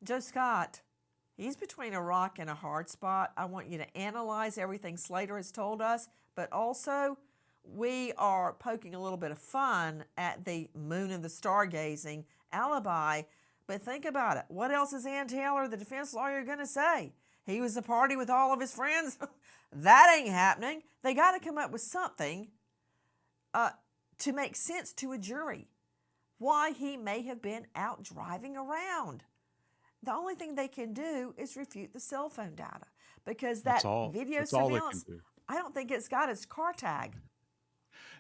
Joe Scott, he's between a rock and a hard spot. I want you to analyze everything Slater has told us, but also we are poking a little bit of fun at the moon and the stargazing alibi. But think about it. What else is Ann Taylor, the defense lawyer, going to say? He was at a party with all of his friends? That ain't happening. They got to come up with something to make sense to a jury why he may have been out driving around. The only thing they can do is refute the cell phone data because That's that all. video That's all they can surveillance, do. I don't think it's got its car tag.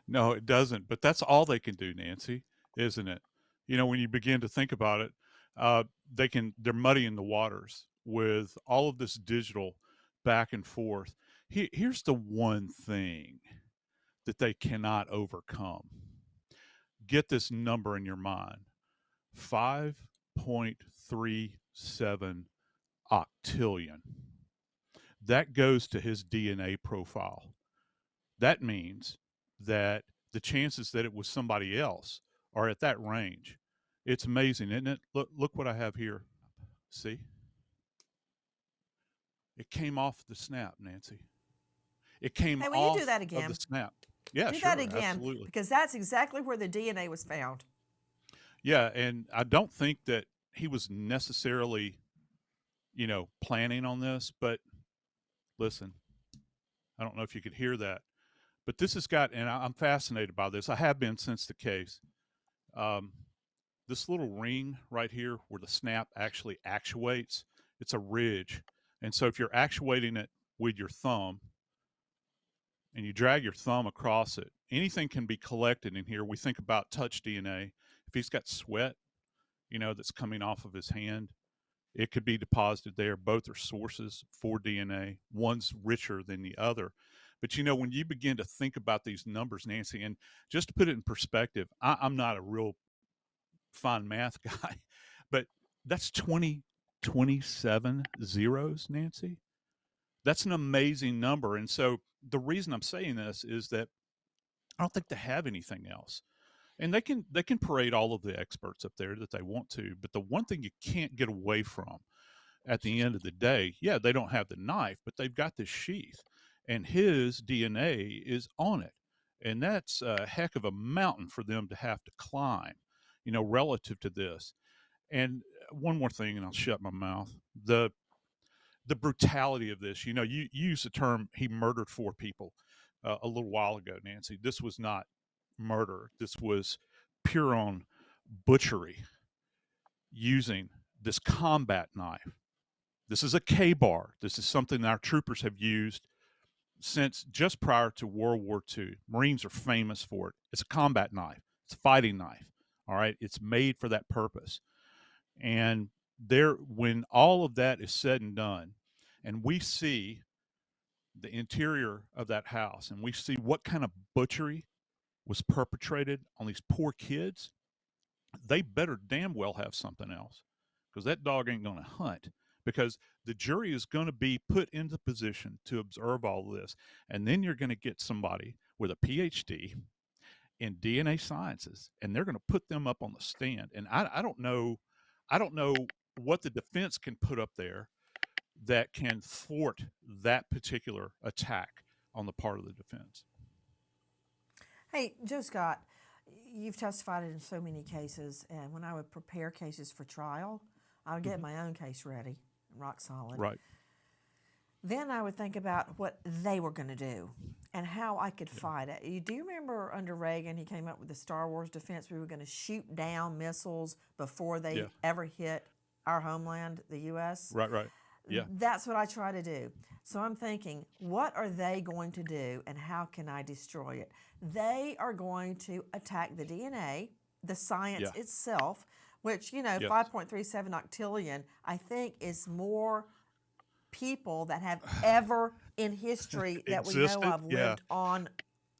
No, it doesn't. But that's all they can do, Nancy, isn't it? When you begin to think about it, uh, they're muddying the waters with all of this digital back and forth. Here's the one thing that they cannot overcome. Get this number in your mind: 5.37 octillion. That goes to his DNA profile. That means that the chances that it was somebody else are at that range. It's amazing, isn't it? Look what I have here. See? It came off the snap, Nancy. It came Hey, will you do off that of the again? snap. Yeah, Do that sure, again absolutely. because that's exactly where the DNA was found. Yeah, and I don't think that he was necessarily, planning on this, but listen, I don't know if you could hear that, but this has got, and I'm fascinated by this. I have been since the case. Um, this little ring right here where the snap actually actuates, it's a ridge. And so if you're actuating it with your thumb and you drag your thumb across it, anything can be collected in here. We think about touch DNA. If he's got sweat, that's coming off of his hand, it could be deposited there. Both are sources for DNA. One's richer than the other. But when you begin to think about these numbers, Nancy, and just to put it in perspective, I'm not a real fine math guy, but that's 27 zeros, Nancy. That's an amazing number. And so the reason I'm saying this is that I don't think they have anything else. And they can parade all of the experts up there that they want to, but the one thing you can't get away from at the end of the day, yeah, they don't have the knife, but they've got this sheath and his DNA is on it. And that's a heck of a mountain for them to have to climb, relative to this. And one more thing, and I'll shut my mouth. The brutality of this. You use the term he murdered four people a little while ago, Nancy. This was not murder. This was pure on butchery using this combat knife. This is a K-bar. This is something that our troopers have used since just prior to World War II. Marines are famous for it. It's a combat knife. It's a fighting knife. All right. It's made for that purpose. And when all of that is said and done, and we see the interior of that house, and we see what kind of butchery was perpetrated on these poor kids, they better damn well have something else because that dog ain't going to hunt. Because the jury is going to be put into position to observe all of this. And then you're going to get somebody with a PhD in DNA sciences, and they're going to put them up on the stand. And I don't know, what the defense can put up there that can thwart that particular attack on the part of the defense. Hey, Joe Scott, you've testified in so many cases, and when I would prepare cases for trial, I would get Mm-hmm. my own case ready, rock solid. Right. Then I would think about what they were going to do and how I could Yeah. fight it. Do you remember under Reagan, he came up with the Star Wars defense? We were going to shoot down missiles before they Yeah. ever hit our homeland, the U.S. Right. Right. Yeah. That's what I try to do. So I'm thinking, what are they going to do and how can I destroy it? They are going to attack the DNA, the science Yeah. itself, which, Yes. 5.37 octillion, I think is more people that have ever in history that we know Existed. of Yeah. lived on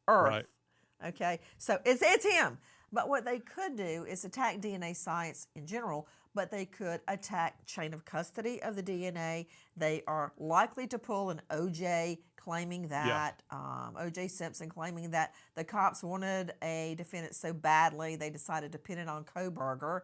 Earth. Right. Okay, so it's him. But what they could do is attack DNA science in general, but they could attack chain of custody of the DNA. They are likely to pull an OJ claiming Yeah. that, OJ Simpson claiming that the cops wanted a defendant so badly they decided to pin it on Kohberger.